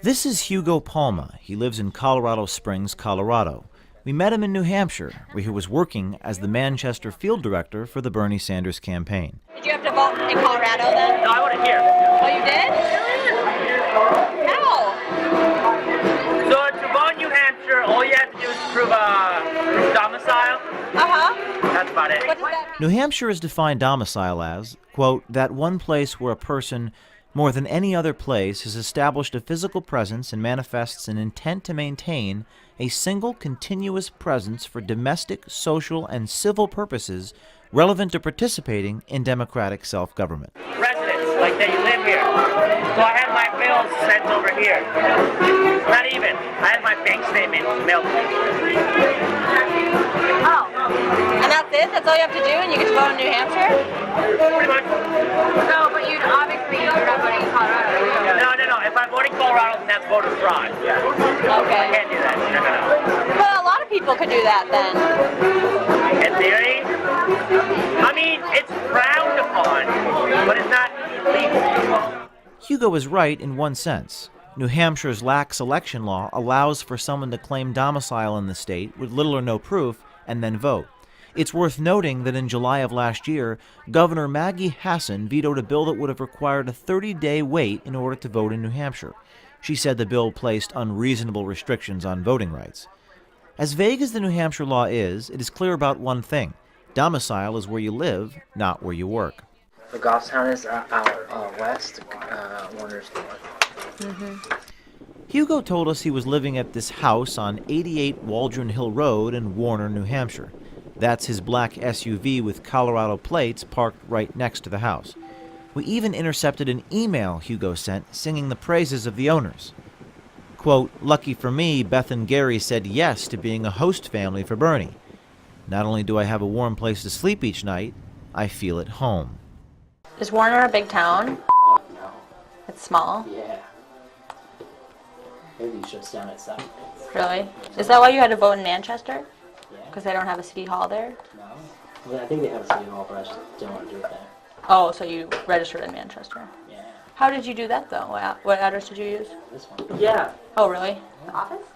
This is Hugo Palma. He lives in Colorado Springs, Colorado. We met him in New Hampshire, where he was working as the Manchester field director for the Bernie Sanders campaign. Did you have to vote in Colorado then? No, I voted here. Oh, you did? How? So to vote in New Hampshire, all you have to do is prove domicile. That's about it. What does that mean? New Hampshire has defined domicile as, quote, that one place where a person, more than any other place, has established a physical presence and manifests an intent to maintain a single continuous presence for domestic, social, and civil purposes relevant to participating in democratic self-government. Residence, like that you live here. So I had my bills sent over here. Not even. I had my bank statement mailed to me. Oh. And that's it? That's all you have to do and you get to vote in New Hampshire? Pretty much. No, but you're not voting in Colorado. No. If I vote in Colorado, then that's voter fraud. Yeah. I Okay. can't do that. No. But a lot of people could do that then. In theory, I mean, it's frowned upon, but it's not illegal. Hugo is right in one sense. New Hampshire's lax election law allows for someone to claim domicile in the state with little or no proof and then vote. It's worth noting that in July of last year, Governor Maggie Hassan vetoed a bill that would have required a 30-day wait in order to vote in New Hampshire. She said the bill placed unreasonable restrictions on voting rights. As vague as the New Hampshire law is, it is clear about one thing. Domicile is where you live, not where you work. The Goffstown is out west, Warner's north. Hugo told us he was living at this house on 88 Waldron Hill Road in Warner, New Hampshire. That's his black SUV with Colorado plates parked right next to the house. We even intercepted an email Hugo sent singing the praises of the owners. Quote, lucky for me, Beth and Gary said yes to being a host family for Bernie. Not only do I have a warm place to sleep each night, I feel at home. Is Warner a big town? No. It's small. Yeah. Maybe shuts down at 7. Really? Is that why you had to vote in Manchester? Yeah. Because they don't have a city hall there? No. Well, I think they have a city hall, but I just don't want to do it there. Oh, so you registered in Manchester. Yeah. How did you do that though? What address did you use? This one. Yeah. Oh, really? The office?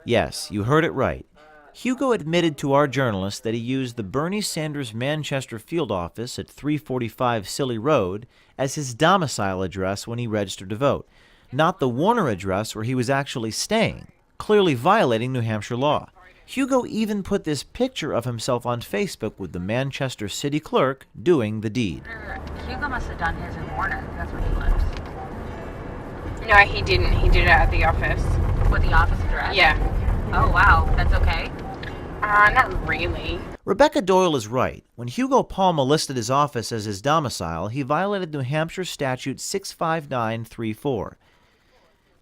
Yes, you heard it right. Hugo admitted to our journalist that he used the Bernie Sanders Manchester field office at 345 Silly Road as his domicile address when he registered to vote, not the Warner address where he was actually staying, clearly violating New Hampshire law. Hugo even put this picture of himself on Facebook with the Manchester city clerk doing the deed. Hugo must have done his in Warner. That's where he lives. No, he didn't. He did it at the office. With the office address? Yeah. Oh, wow. That's okay. Not really. Rebecca Doyle is right. When Hugo Palma listed his office as his domicile, he violated New Hampshire Statute 65934.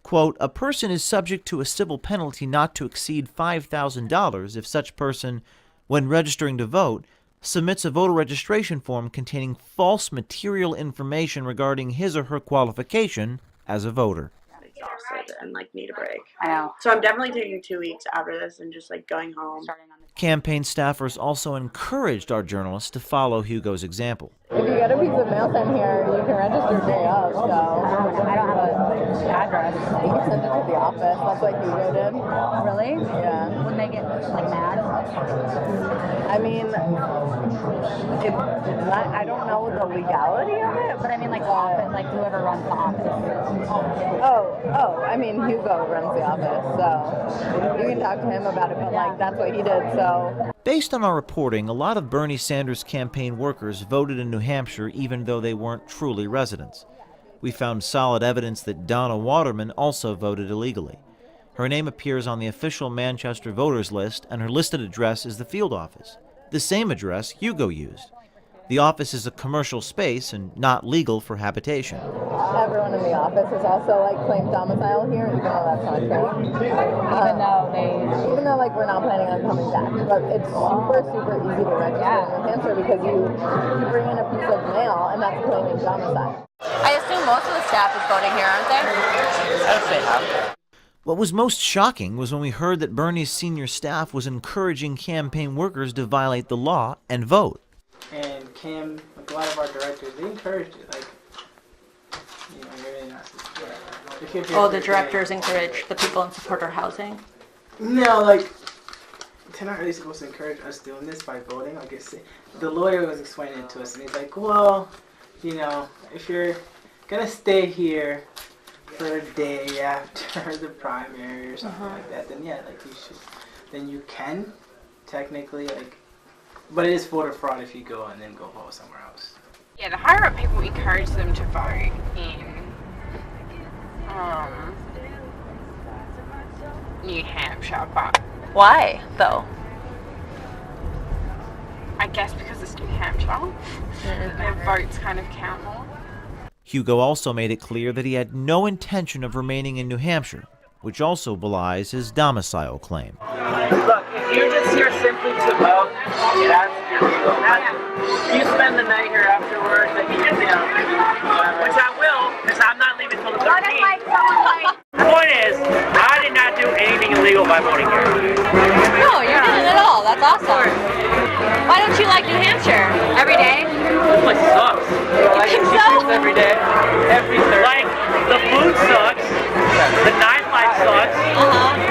Quote, a person is subject to a civil penalty not to exceed $5,000 if such person, when registering to vote, submits a voter registration form containing false material information regarding his or her qualification as a voter. Exhausted and need a break. I know. So I'm definitely taking 2 weeks after this and just going home. Campaign staffers also encouraged our journalists to follow Hugo's example. If you get a piece of mail sent here, you can register straight up, so. I don't have an address. You can send it to the office, that's what Hugo did. Really? Yeah. Would make it mad? I mean, I don't know the legality of it, But I mean the office, whoever runs the office. I mean, Hugo runs the office, so you can talk to him about it, but that's what he did, so. Based on our reporting, a lot of Bernie Sanders campaign workers voted in New Hampshire even though they weren't truly residents. We found solid evidence that Donna Waterman also voted illegally. Her name appears on the official Manchester voters list, and her listed address is the field office, the same address Hugo used. The office is a commercial space and not legal for habitation. Everyone in the office has also claimed domicile here, even though that's not true. Even though we're not planning on coming back, but it's super easy to register in New Hampshire because you bring in a piece of mail and that's claiming domicile. I assume most of the staff is voting here, aren't they? I would say half. What was most shocking was when we heard that Bernie's senior staff was encouraging campaign workers to violate the law and vote. And Kim, a lot of our directors, they encouraged it. You're really not supposed to do that. Oh, the directors encourage the people in supporter housing. No, like, they're not really supposed to encourage us doing this by voting. Like, the lawyer was explaining it to us, and he's like, well, you know, if you're gonna stay here for a day after the primary or something like that, then yeah, like, you should, then you can, technically, like, but it is voter fraud if you go and then go vote somewhere else. Yeah, the higher up people encourage them to vote in New Hampshire, but Why, though? I guess because it's New Hampshire, their votes kind of count more. Hugo also made it clear that he had no intention of remaining in New Hampshire, which also belies his domicile claim. Look, if you're just here simply to vote, that's illegal. If you spend the night here afterwards, then you know, which I will, because I'm not leaving till the 13th. The point is, I did not do anything illegal by voting here. No, you didn't at all. That's awesome. Why don't you like New Hampshire? Every day? This place sucks. You think so? Every day, every Thursday. Like, the food sucks, the nightlife sucks,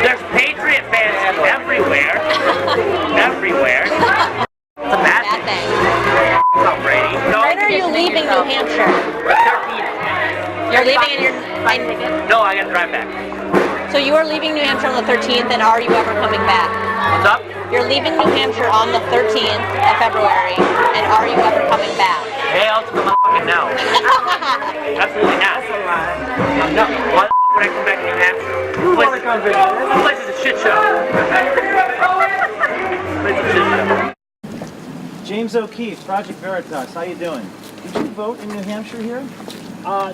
there's Patriot fans everywhere. Everywhere. It's a bad thing. Tom Brady. No. When are you leaving New Hampshire? The 13th. You're leaving and No, I gotta drive back. so you are leaving New Hampshire on the 13th, and are you ever coming back? What's up? You're leaving New Hampshire on the 13th of February, and are you ever coming back? Hell to the motherfucking no. Absolutely not. No. Why the would I come back to New Hampshire? This place is a shit show. This place is a shit show. James O'Keefe, Project Veritas, how you doing? Did you vote in New Hampshire here?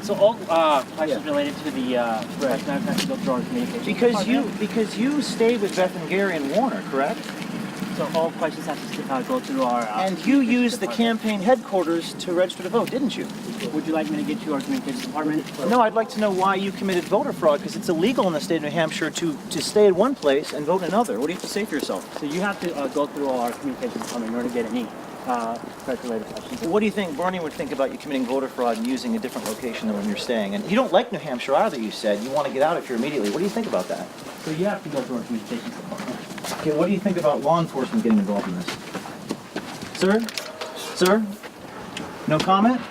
So all questions related to the question have to go through our communication. Because you stayed with Beth and Gary and Warner, correct? So all questions have to go through our... And you used the campaign headquarters to register to vote, didn't you? Would you like me to get you our communications department? No, I'd like to know why you committed voter fraud, because it's illegal in the state of New Hampshire to stay at one place and vote in another. What do you have to say for yourself? So you have to go through our communications department in order to get any related questions. What do you think Bernie would think about you committing voter fraud and using a different location than when you're staying? And you don't like New Hampshire either, you said. You want to get out of here immediately. What do you think about that? So you have to go through our communications department. Okay, what do you think about law enforcement getting involved in this? Sir? Sir? No comment?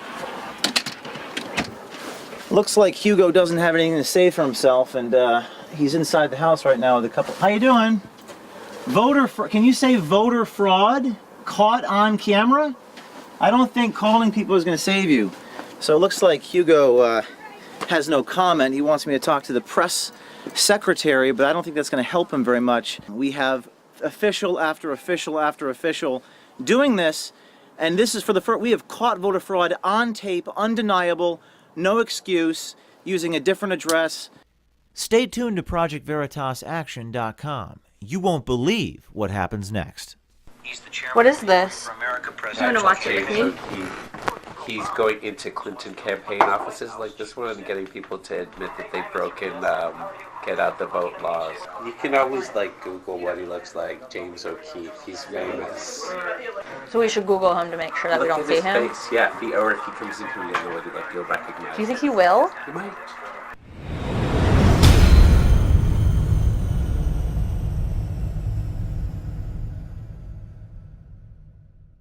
Looks like Hugo doesn't have anything to say for himself, and he's inside the house right now with a couple... How you doing? Can you say voter fraud? Caught on camera? I don't think calling people is going to save you. So it looks like Hugo has no comment. He wants me to talk to the press secretary, but I don't think that's going to help him very much. We have official after official after official doing this, and this is for the first. We have caught voter fraud on tape, undeniable, no excuse, using a different address. Stay tuned to ProjectVeritasAction.com. You won't believe what happens next. What is this? I'm gonna watch it with me. He's going into Clinton campaign offices like this one and getting people to admit that they've broken get out the vote laws. You can always like Google what he looks like, James O'Keefe. He's famous. So we should Google him to make sure that we Look don't at see him. him? Face. Yeah, or if he comes into the neighborhood, like you'll recognize Do you think he will? him. He might.